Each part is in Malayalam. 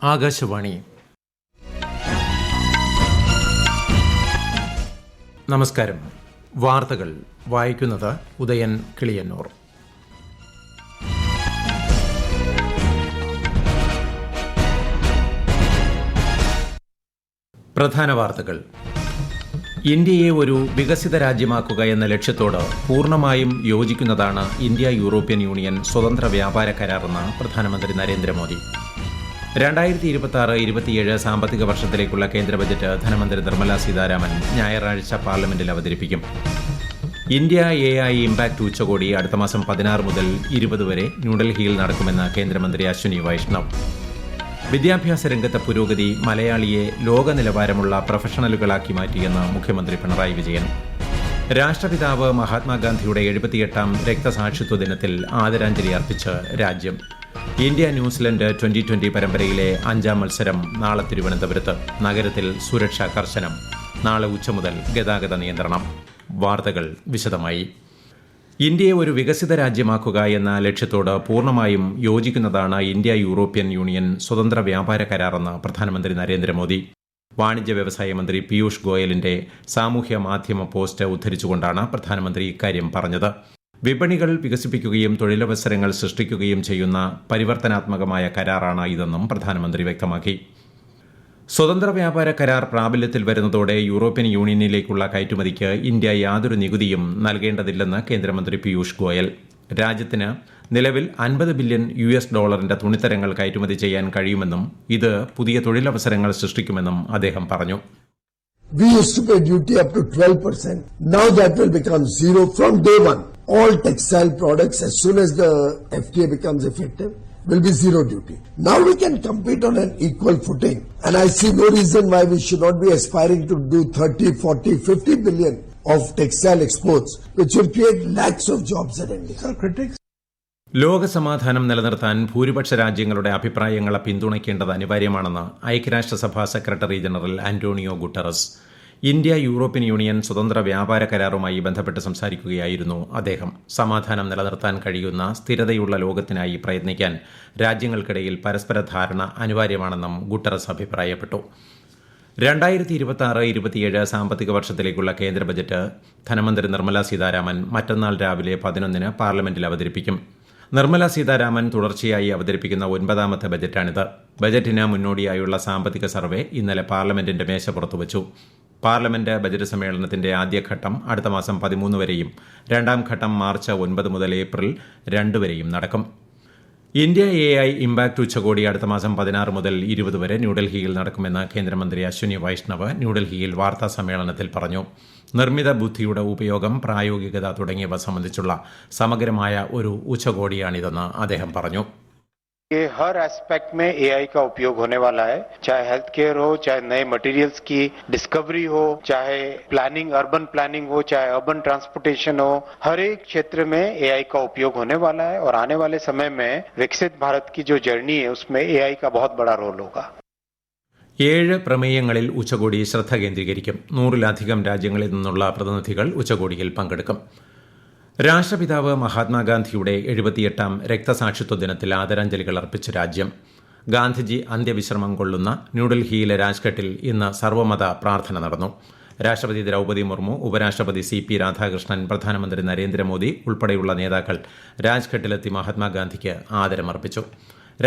ആകാശവാണി. നമസ്കാരം. വാർത്തകൾ വായിക്കുന്നത് ഉദയൻ കിളിയന്നൂർ. പ്രധാന വാർത്തകൾ. ഇന്ത്യയെ ഒരു വികസിത രാജ്യമാക്കുക എന്ന ലക്ഷ്യത്തോട് പൂർണ്ണമായും യോജിക്കുന്നതാണ് ഇന്ത്യ യൂറോപ്യൻ യൂണിയൻ സ്വതന്ത്ര വ്യാപാര കരാറെന്ന് പ്രധാനമന്ത്രി നരേന്ദ്രമോദി. 2026-27 സാമ്പത്തിക വർഷത്തിലേക്കുള്ള കേന്ദ്ര ബജറ്റ് ധനമന്ത്രി നിർമ്മല സീതാരാമൻ ഞായറാഴ്ച പാർലമെന്റിൽ അവതരിപ്പിക്കും. ഇന്ത്യ AI ഇംപാക്ട് ഉച്ചകോടി അടുത്ത മാസം 16 മുതൽ 20 വരെ ന്യൂഡൽഹിയിൽ നടക്കുമെന്ന് കേന്ദ്രമന്ത്രി അശ്വിനി വൈഷ്ണവ്. വിദ്യാഭ്യാസ രംഗത്തെ പുരോഗതി മലയാളിയെ ലോക നിലവാരമുള്ള പ്രൊഫഷണലുകളാക്കി മാറ്റിയെന്ന് മുഖ്യമന്ത്രി പിണറായി വിജയൻ. രാഷ്ട്രപിതാവ് മഹാത്മാഗാന്ധിയുടെ 78ാം രക്തസാക്ഷിത്വ ദിനത്തിൽ ആദരാഞ്ജലി അർപ്പിച്ച് രാജ്യം. ഇന്ത്യ ന്യൂസിലൻഡ് 2020 പരമ്പരയിലെ 5ാം മത്സരം നാളെ തിരുവനന്തപുരത്ത്. നഗരത്തിൽ സുരക്ഷ കർശനം. നാളെ ഉച്ച മുതൽ ഗതാഗത നിയന്ത്രണം. വാർത്തകൾ വിശദമായി. ഇന്ത്യയെ ഒരു വികസിത രാജ്യമാക്കുക എന്ന ലക്ഷ്യത്തോട് പൂർണ്ണമായും യോജിക്കുന്നതാണ് ഇന്ത്യ യൂറോപ്യൻ യൂണിയൻ സ്വതന്ത്ര വ്യാപാര കരാറെന്ന് പ്രധാനമന്ത്രി നരേന്ദ്രമോദി. വാണിജ്യ വ്യവസായ മന്ത്രി പീയൂഷ് ഗോയലിന്റെ സാമൂഹ്യ മാധ്യമ പോസ്റ്റ് ഉദ്ധരിച്ചുകൊണ്ടാണ് പ്രധാനമന്ത്രി ഇക്കാര്യം പറഞ്ഞത്. വിപണികൾ വികസിപ്പിക്കുകയും തൊഴിലവസരങ്ങൾ സൃഷ്ടിക്കുകയും ചെയ്യുന്ന പരിവർത്തനാത്മകമായ കരാറാണ് ഇതെന്നും പ്രധാനമന്ത്രി വ്യക്തമാക്കി. സ്വതന്ത്ര വ്യാപാര കരാർ പ്രാബല്യത്തിൽ വരുന്നതോടെ യൂറോപ്യൻ യൂണിയനിലേക്കുള്ള കയറ്റുമതിക്ക് ഇന്ത്യ യാതൊരു നികുതിയും നൽകേണ്ടതില്ലെന്ന് കേന്ദ്രമന്ത്രി പീയൂഷ് ഗോയൽ. രാജ്യത്തിന് നിലവിൽ $50 ബില്യൺ തുണിത്തരങ്ങൾ കയറ്റുമതി ചെയ്യാൻ കഴിയുമെന്നും ഇത് പുതിയ തൊഴിലവസരങ്ങൾ സൃഷ്ടിക്കുമെന്നും അദ്ദേഹം പറഞ്ഞു. We used to pay duty up to 12%. Now that will become zero from day one. All textile products, as soon as the FTA becomes effective, will be zero duty. Now we can compete on an equal footing. And I see no reason why we should not be aspiring to do 30, 40, 50 billion of textile exports, which will create lakhs of jobs at India. Our critics. ലോകസമാധാനം നിലനിർത്താൻ ഭൂരിപക്ഷ രാജ്യങ്ങളുടെ അഭിപ്രായങ്ങളെ പിന്തുണയ്ക്കേണ്ടത് അനിവാര്യമാണെന്ന് ഐക്യരാഷ്ട്രസഭാ secretary general Antonio Guterres. India European Union സ്വതന്ത്ര വ്യാപാര കരാറുമായി ബന്ധപ്പെട്ട് സംസാരിക്കുകയായിരുന്നു അദ്ദേഹം. സമാധാനം നിലനിർത്താൻ കഴിയുന്ന സ്ഥിരതയുള്ള ലോകത്തിനായി പ്രയത്നിക്കാൻ രാജ്യങ്ങൾക്കിടയിൽ പരസ്പര ധാരണ അനിവാര്യമാണെന്നും ഗുട്ടറസ് അഭിപ്രായപ്പെട്ടു. 2026-27 സാമ്പത്തിക വർഷത്തിലേക്കുള്ള കേന്ദ്ര ബജറ്റ് ധനമന്ത്രി നിർമ്മല സീതാരാമൻ മറ്റന്നാൾ രാവിലെ 11 പാർലമെന്റിൽ അവതരിപ്പിക്കും. നിർമ്മല സീതാരാമൻ തുടർച്ചയായി അവതരിപ്പിക്കുന്ന 9ാമത്തെ ബജറ്റാണിത്. ബജറ്റിന് മുന്നോടിയായുള്ള സാമ്പത്തിക സർവേ ഇന്നലെ പാർലമെന്റിന്റെ മേശപ്പുറത്ത് വച്ചു. പാർലമെന്റ് ബജറ്റ് സമ്മേളനത്തിന്റെ ആദ്യഘട്ടം അടുത്ത മാസം 13 വരെയും 2ാം ഘട്ടം മാർച്ച് 9 മുതൽ ഏപ്രിൽ 2 വരെയും നടക്കും. ഇന്ത്യ AI ഇംപാക്ട് ഉച്ചകോടി അടുത്ത മാസം 16 മുതൽ 20 വരെ ന്യൂഡൽഹിയിൽ നടക്കുമെന്ന് കേന്ദ്രമന്ത്രി അശ്വിനി വൈഷ്ണവ് ന്യൂഡൽഹിയിൽ വാർത്താ സമ്മേളനത്തിൽ പറഞ്ഞു. നിർമ്മിത ബുദ്ധിയുടെ ഉപയോഗം, പ്രായോഗികത തുടങ്ങിയവ സംബന്ധിച്ചുള്ള സമഗ്രമായ ഒരു ഉച്ചകോടിയാണിതെന്ന് അദ്ദേഹം പറഞ്ഞു. ये हर एस्पेक्ट में AI का उपयोग होने वाला है, चाहे हेल्थ केयर हो, चाहे नए मटेरियल्स की डिस्कवरी हो, चाहे प्लानिंग, अर्बन प्लानिंग हो, चाहे अर्बन ट्रांसपोर्टेशन हो, हर एक क्षेत्र में AI का उपयोग होने वाला है और आने वाले समय में विकसित भारत की जो जर्नी है उसमें AI का बहुत बड़ा रोल होगा. 7 പ്രമേയങ്ങളിൽ ഉച്ചകോടി ശ്രദ്ധ കേന്ദ്രീകരിക്കും. 100-ലധികം രാജ്യങ്ങളിൽ നിന്നുള്ള പ്രതിനിധികൾ ഉച്ചകോടിയിൽ പങ്കെടുക്കും. രാഷ്ട്രപിതാവ് മഹാത്മാഗാന്ധിയുടെ 78ാം രക്തസാക്ഷിത്വ ദിനത്തിൽ ആദരാഞ്ജലികൾ അർപ്പിച്ച് രാജ്യം. ഗാന്ധിജി അന്ത്യവിശ്രമം കൊള്ളുന്ന ന്യൂഡൽഹിയിലെ രാജ്ഘട്ടിൽ ഇന്ന് സർവ്വമത പ്രാർത്ഥന നടന്നു. രാഷ്ട്രപതി ദ്രൌപദി മുർമു, ഉപരാഷ്ട്രപതി CP രാധാകൃഷ്ണൻ, പ്രധാനമന്ത്രി നരേന്ദ്രമോദി ഉൾപ്പെടെയുള്ള നേതാക്കൾ രാജ്ഘട്ടിലെത്തി മഹാത്മാഗാന്ധിക്ക് ആദരമർപ്പിച്ചു.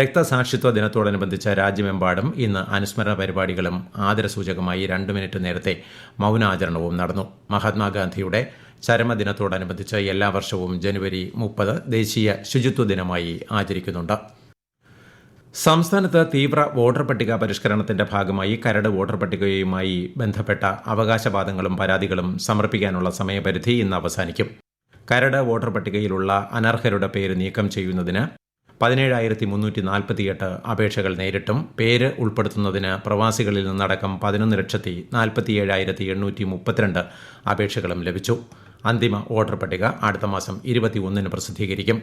രക്തസാക്ഷിത്വ ദിനത്തോടനുബന്ധിച്ച് രാജ്യമെമ്പാടും ഇന്ന് അനുസ്മരണ പരിപാടികളും ആദരസൂചകമായി 2 മിനിറ്റ് നേരത്തെ മൌനാചരണവും നടന്നു. മഹാത്മാഗാന്ധിയുടെ ചരമദിനത്തോടനുബന്ധിച്ച് എല്ലാ വർഷവും ജനുവരി 30 ദേശീയ ശുചിത്വ ദിനമായി ആചരിക്കുന്നുണ്ട്. സംസ്ഥാനത്ത് തീവ്ര വോട്ടർ പട്ടിക പരിഷ്കരണത്തിന്റെ ഭാഗമായി കരട് വോട്ടർ പട്ടികയുമായി ബന്ധപ്പെട്ട അവകാശവാദങ്ങളും പരാതികളും സമർപ്പിക്കാനുള്ള സമയപരിധി ഇന്ന് അവസാനിക്കും. കരട് വോട്ടർ പട്ടികയിലുള്ള അനർഹരുടെ പേര് നീക്കം ചെയ്യുന്നതിന് 17,348 അപേക്ഷകൾ നേരിട്ടും പേര് ഉൾപ്പെടുത്തുന്നതിന് പ്രവാസികളിൽ നിന്നടക്കം 11,47,832 അപേക്ഷകളും ലഭിച്ചു. അന്തിമ വോട്ടർ പട്ടിക അടുത്ത മാസം 21 പ്രസിദ്ധീകരിക്കും.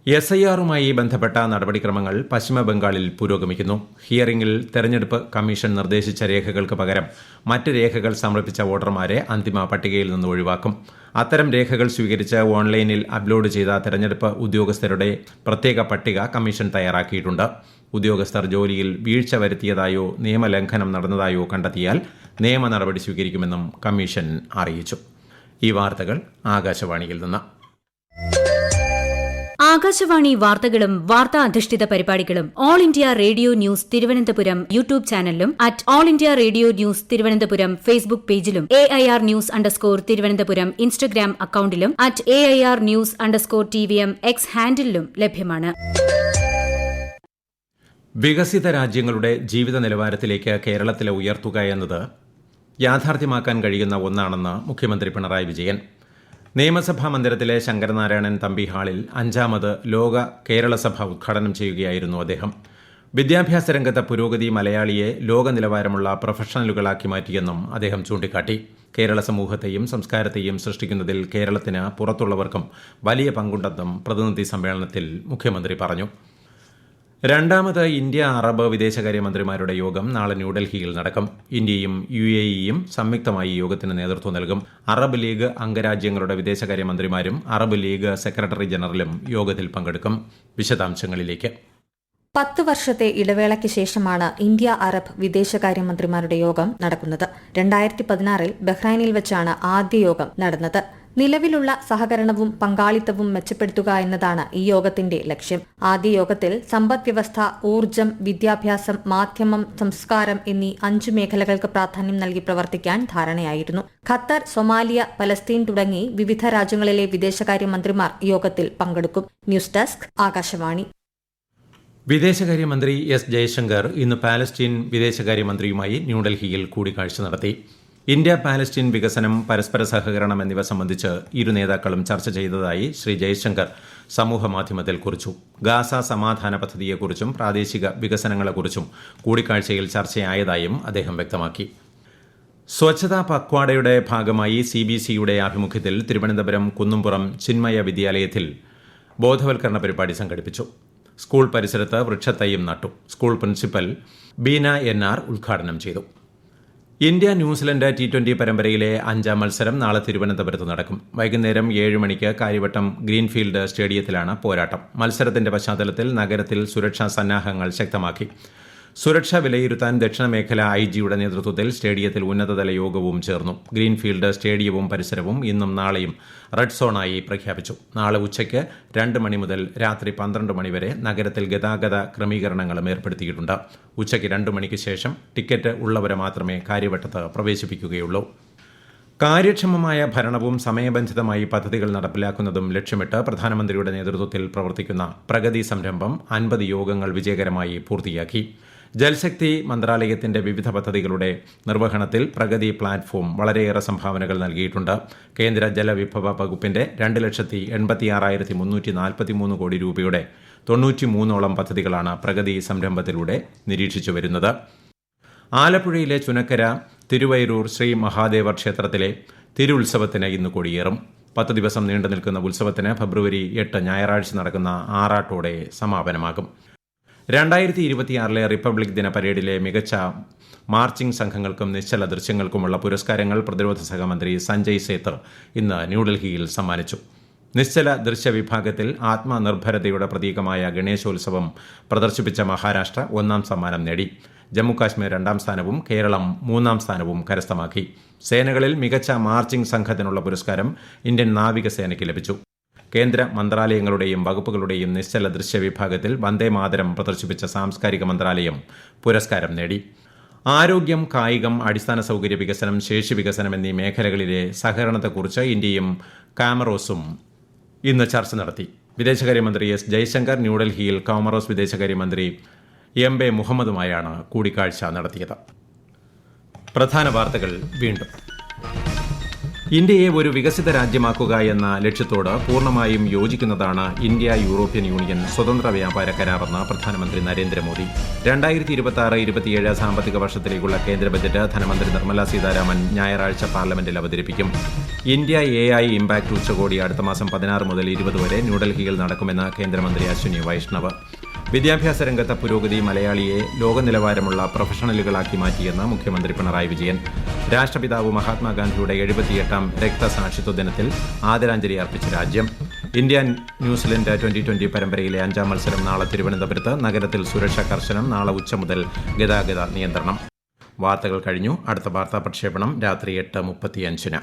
SIR-മായി ബന്ധപ്പെട്ട നടപടിക്രമങ്ങൾ പശ്ചിമബംഗാളിൽ പുരോഗമിക്കുന്നു. ഹിയറിംഗിൽ തെരഞ്ഞെടുപ്പ് കമ്മീഷൻ നിർദ്ദേശിച്ച രേഖകൾക്ക് പകരം മറ്റ് രേഖകൾ സമർപ്പിച്ച വോട്ടർമാരെ അന്തിമ പട്ടികയിൽ നിന്ന് ഒഴിവാക്കും. അത്തരം രേഖകൾ സ്വീകരിച്ച് ഓൺലൈനിൽ അപ്ലോഡ് ചെയ്ത തെരഞ്ഞെടുപ്പ് ഉദ്യോഗസ്ഥരുടെ പ്രത്യേക പട്ടിക കമ്മീഷൻ തയ്യാറാക്കിയിട്ടുണ്ട്. ഉദ്യോഗസ്ഥർ ജോലിയിൽ വീഴ്ച വരുത്തിയതായോ നിയമലംഘനം നടന്നതായോ കണ്ടെത്തിയാൽ നിയമ നടപടി സ്വീകരിക്കുമെന്നും കമ്മീഷൻ അറിയിച്ചു. ഈ വാർത്തകൾ ആകാശവാണിയിൽ നിന്ന്. ആകാശവാണി വാർത്തകളും വാർത്താ അധിഷ്ഠിത പരിപാടികളും All India Radio news Thiruvananthapuram YouTube ചാനലിലും @ഓൾ India Radio news Thiruvananthapuram Facebook പേജിലും AIR ന്യൂസ് _ ഇൻസ്റ്റഗ്രാം അക്കൌണ്ടിലും @AIR ന്യൂസ് _ X ഹാൻഡിലും ലഭ്യമാണ്. വികസിത രാജ്യങ്ങളുടെ ജീവിത നിലവാരത്തിലേക്ക് കേരളത്തിലെ ഉയർത്തുക എന്നത് യാഥാർത്ഥ്യമാക്കാൻ കഴിയുന്ന ഒന്നാണെന്ന് മുഖ്യമന്ത്രി പിണറായി വിജയൻ. നിയമസഭാ മന്ദിരത്തിലെ ശങ്കരനാരായണൻ തമ്പി ഹാളിൽ 5ാമത് ലോക കേരളസഭ ഉദ്ഘാടനം ചെയ്യുകയായിരുന്നു അദ്ദേഹം. വിദ്യാഭ്യാസ രംഗത്തെ പുരോഗതി മലയാളിയെ ലോക നിലവാരമുള്ള പ്രൊഫഷണലുകളാക്കി മാറ്റിയെന്നും അദ്ദേഹം ചൂണ്ടിക്കാട്ടി. കേരള സമൂഹത്തെയും സംസ്കാരത്തെയും സൃഷ്ടിക്കുന്നതിൽ കേരളത്തിന് പുറത്തുള്ളവർക്കും വലിയ പങ്കുണ്ടെന്നും പ്രതിനിധി സമ്മേളനത്തിൽ മുഖ്യമന്ത്രി പറഞ്ഞു. 2ാമത് ഇന്ത്യ അറബ് വിദേശകാര്യമന്ത്രിമാരുടെ യോഗം നാളെ ന്യൂഡൽഹിയിൽ നടക്കും. ഇന്ത്യയും UAEയും സംയുക്തമായി യോഗത്തിന് നേതൃത്വം നൽകും. അറബ് ലീഗ് അംഗരാജ്യങ്ങളുടെ വിദേശകാര്യമന്ത്രിമാരും അറബ് ലീഗ് സെക്രട്ടറി ജനറലും യോഗത്തിൽ പങ്കെടുക്കും. വിശദാംശങ്ങളിലേക്ക്. 10 വർഷത്തെ ഇടവേളയ്ക്ക് ശേഷമാണ് ഇന്ത്യ അറബ് വിദേശകാര്യമന്ത്രിമാരുടെ യോഗം നടക്കുന്നത്. 2016-ൽ ബഹ്റൈനിൽ വെച്ചാണ് ആദ്യ യോഗം നടന്നത്. നിലവിലുള്ള സഹകരണവും പങ്കാളിത്തവും മെച്ചപ്പെടുത്തുക എന്നതാണ് ഈ യോഗത്തിന്റെ ലക്ഷ്യം. ആദ്യ യോഗത്തിൽ സമ്പദ്വ്യവസ്ഥ, ഊർജ്ജം, വിദ്യാഭ്യാസം, മാധ്യമം, സംസ്കാരം എന്നീ 5 മേഖലകൾക്ക് പ്രാധാന്യം നൽകി പ്രവർത്തിക്കാൻ ധാരണയായിരുന്നു. ഖത്തർ, സൊമാലിയ, പലസ്തീൻ തുടങ്ങി വിവിധ രാജ്യങ്ങളിലെ വിദേശകാര്യമന്ത്രിമാർ യോഗത്തിൽ പങ്കെടുക്കും. News desk, Akashvani. വിദേശകാര്യമന്ത്രി S. ജയശങ്കർ ഇന്ന് പാലസ്തീൻ വിദേശകാര്യമന്ത്രിയുമായി ന്യൂഡൽഹിയിൽ കൂടിക്കാഴ്ച നടത്തി. ഇന്ത്യ പാലസ്തീൻ വികസനം, പരസ്പര സഹകരണം എന്നിവ സംബന്ധിച്ച് ഇരു നേതാക്കളും ചർച്ച ചെയ്തതായി ശ്രീ ജയശങ്കർ സമൂഹമാധ്യമത്തിൽ കുറിച്ചു. ഗാസ സമാധാന പദ്ധതിയെക്കുറിച്ചും പ്രാദേശിക വികസനങ്ങളെക്കുറിച്ചും കൂടിക്കാഴ്ചയിൽ ചർച്ചയായതായും അദ്ദേഹം വ്യക്തമാക്കി. സ്വച്ഛതാ പക്വാഡയുടെ ഭാഗമായി CBCയുടെ ആഭിമുഖ്യത്തിൽ തിരുവനന്തപുരം കുന്നുംപുറം ചിന്മയ വിദ്യാലയത്തിൽ ബോധവൽക്കരണ പരിപാടി സംഘടിപ്പിച്ചു. സ്കൂൾ പരിസരത്ത് വൃക്ഷത്തൈയും നട്ടു. സ്കൂൾ പ്രിൻസിപ്പൽ ബീന NR ഉദ്ഘാടനം ചെയ്തു. ഇന്ത്യ ന്യൂസിലൻഡ് T20 പരമ്പരയിലെ 5ാം മത്സരം നാളെ തിരുവനന്തപുരത്ത് നടക്കും. വൈകുന്നേരം 7 മണിക്ക് കാര്യവട്ടം ഗ്രീൻഫീൽഡ് സ്റ്റേഡിയത്തിലാണ് പോരാട്ടം. മത്സരത്തിന്റെ പശ്ചാത്തലത്തിൽ നഗരത്തിൽ സുരക്ഷാ സന്നാഹങ്ങൾ ശക്തമാക്കി. സുരക്ഷ വിലയിരുത്താൻ ദക്ഷിണ മേഖല IG-യുടെ നേതൃത്വത്തിൽ സ്റ്റേഡിയത്തിൽ ഉന്നതതല യോഗവും ചേർന്നു. ഗ്രീൻഫീൽഡ് സ്റ്റേഡിയവും പരിസരവും ഇന്നും നാളെയും റെഡ് സോണായി പ്രഖ്യാപിച്ചു. നാളെ ഉച്ചയ്ക്ക് 2 മണി മുതൽ രാത്രി 12 മണി വരെ നഗരത്തിൽ ഗതാഗത ക്രമീകരണങ്ങളും ഏർപ്പെടുത്തിയിട്ടുണ്ട്. ഉച്ചയ്ക്ക് 2 മണിക്ക് ശേഷം ടിക്കറ്റ് ഉള്ളവരെ മാത്രമേ കാര്യവട്ടത്ത് പ്രവേശിപ്പിക്കുകയുള്ളൂ. കാര്യക്ഷമമായ ഭരണവും സമയബന്ധിതമായി പദ്ധതികൾ നടപ്പിലാക്കുന്നതും ലക്ഷ്യമിട്ട് പ്രധാനമന്ത്രിയുടെ നേതൃത്വത്തിൽ പ്രവർത്തിക്കുന്ന പ്രഗതി സംരംഭം 50 യോഗങ്ങൾ വിജയകരമായി പൂർത്തിയാക്കി. ജൽശക്തി മന്ത്രാലയത്തിന്റെ വിവിധ പദ്ധതികളുടെ നിർവഹണത്തിൽ പ്രഗതി പ്ലാറ്റ്ഫോം വളരെയേറെ സംഭാവനകൾ നൽകിയിട്ടുണ്ട്. കേന്ദ്ര ജലവിഭവ വകുപ്പിന്റെ 2,86,343 കോടി രൂപയുടെ 93ഓളം പദ്ധതികളാണ് പ്രഗതി സംരംഭത്തിലൂടെ നിരീക്ഷിച്ചു വരുന്നത്. ആലപ്പുഴയിലെ ചുനക്കര തിരുവൈരൂർ ശ്രീ മഹാദേവ ക്ഷേത്രത്തിലെ തിരുവുത്സവത്തിന് ഇന്ന് കൊടിയേറും. 10 ദിവസം നീണ്ടു നിൽക്കുന്ന ഉത്സവത്തിന് ഫെബ്രുവരി 8 ഞായറാഴ്ച നടക്കുന്ന ആറാട്ടോടെ സമാപനമാകും. 2026 റിപ്പബ്ലിക് ദിന പരേഡിലെ മികച്ച മാർച്ചിംഗ് സംഘങ്ങൾക്കും നിശ്ചല ദൃശ്യങ്ങൾക്കുമുള്ള പുരസ്കാരങ്ങൾ പ്രതിരോധ സഹമന്ത്രി സഞ്ജയ് സേത്ത് ഇന്ന് ന്യൂഡൽഹിയിൽ സമ്മാനിച്ചു. നിശ്ചല ദൃശ്യ വിഭാഗത്തിൽ ആത്മനിർഭരതയുടെ പ്രതീകമായ ഗണേശോത്സവം പ്രദർശിപ്പിച്ച മഹാരാഷ്ട്ര 1ാം സമ്മാനം നേടി. ജമ്മുകാശ്മീർ 2ാം സ്ഥാനവും കേരളം 3ാം സ്ഥാനവും കരസ്ഥമാക്കി. സേനകളിൽ മികച്ച മാർച്ചിംഗ് സംഘത്തിനുള്ള പുരസ്കാരം ഇന്ത്യൻ നാവികസേനയ്ക്ക് ലഭിച്ചു. കേന്ദ്ര മന്ത്രാലയങ്ങളുടെയും വകുപ്പുകളുടെയും നിശ്ചല ദൃശ്യ വിഭാഗത്തിൽ വന്ദേ മാതരം പ്രദർശിപ്പിച്ച സാംസ്കാരിക മന്ത്രാലയം പുരസ്കാരം നേടി. ആരോഗ്യം, കായികം, അടിസ്ഥാന സൗകര്യ വികസനം, ശേഷി വികസനം എന്നീ മേഖലകളിലെ സഹകരണത്തെക്കുറിച്ച് ഇന്ത്യയും കാമറോസും ഇന്ന് ചർച്ച നടത്തി. വിദേശകാര്യമന്ത്രി S. ജയശങ്കർ ന്യൂഡൽഹിയിൽ കോമറോസ് വിദേശകാര്യമന്ത്രി MB മുഹമ്മദുമായാണ് കൂടിക്കാഴ്ച നടത്തിയത്. പ്രധാന വാർത്തകൾ വീണ്ടും. ഇന്ത്യയെ ഒരു വികസിത രാജ്യമാക്കുക എന്ന ലക്ഷ്യത്തോട് പൂർണ്ണമായും യോജിക്കുന്നതാണ് ഇന്ത്യ യൂറോപ്യൻ യൂണിയൻ സ്വതന്ത്ര വ്യാപാര കരാറെന്ന് പ്രധാനമന്ത്രി നരേന്ദ്രമോദി. 2026-27 സാമ്പത്തിക വർഷത്തിലേക്കുള്ള കേന്ദ്ര ബജറ്റ് ധനമന്ത്രി നിർമ്മല സീതാരാമൻ ഞായറാഴ്ച പാർലമെന്റിൽ അവതരിപ്പിക്കും. ഇന്ത്യ AI ഇംപാക്ട് ഉച്ചകോടി അടുത്ത മാസം 16 മുതൽ 20 വരെ ന്യൂഡൽഹിയിൽ നടക്കുമെന്ന് കേന്ദ്രമന്ത്രി അശ്വിനി വൈഷ്ണവ്. വിദ്യാഭ്യാസ രംഗത്തെ പുരോഗതി മലയാളിയെ ലോകനിലവാരമുള്ള പ്രൊഫഷണലുകളാക്കി മാറ്റിയെന്ന് മുഖ്യമന്ത്രി പിണറായി വിജയൻ. രാഷ്ട്രപിതാവ് മഹാത്മാഗാന്ധിയുടെ 78ാം രക്തസാക്ഷിത്വ ദിനത്തിൽ ആദരാഞ്ജലി അർപ്പിച്ച രാജ്യം. ഇന്ത്യ ന്യൂസിലൻഡ് T20 പരമ്പരയിലെ 5ാം മത്സരം നാളെ തിരുവനന്തപുരത്ത്. നഗരത്തിൽ സുരക്ഷ കർശനം. നാളെ ഉച്ച മുതൽ ഗതാഗത നിയന്ത്രണം. വാർത്തകൾ കഴിഞ്ഞു. അടുത്ത വാർത്താ പ്രക്ഷേപണം രാത്രി 8:35.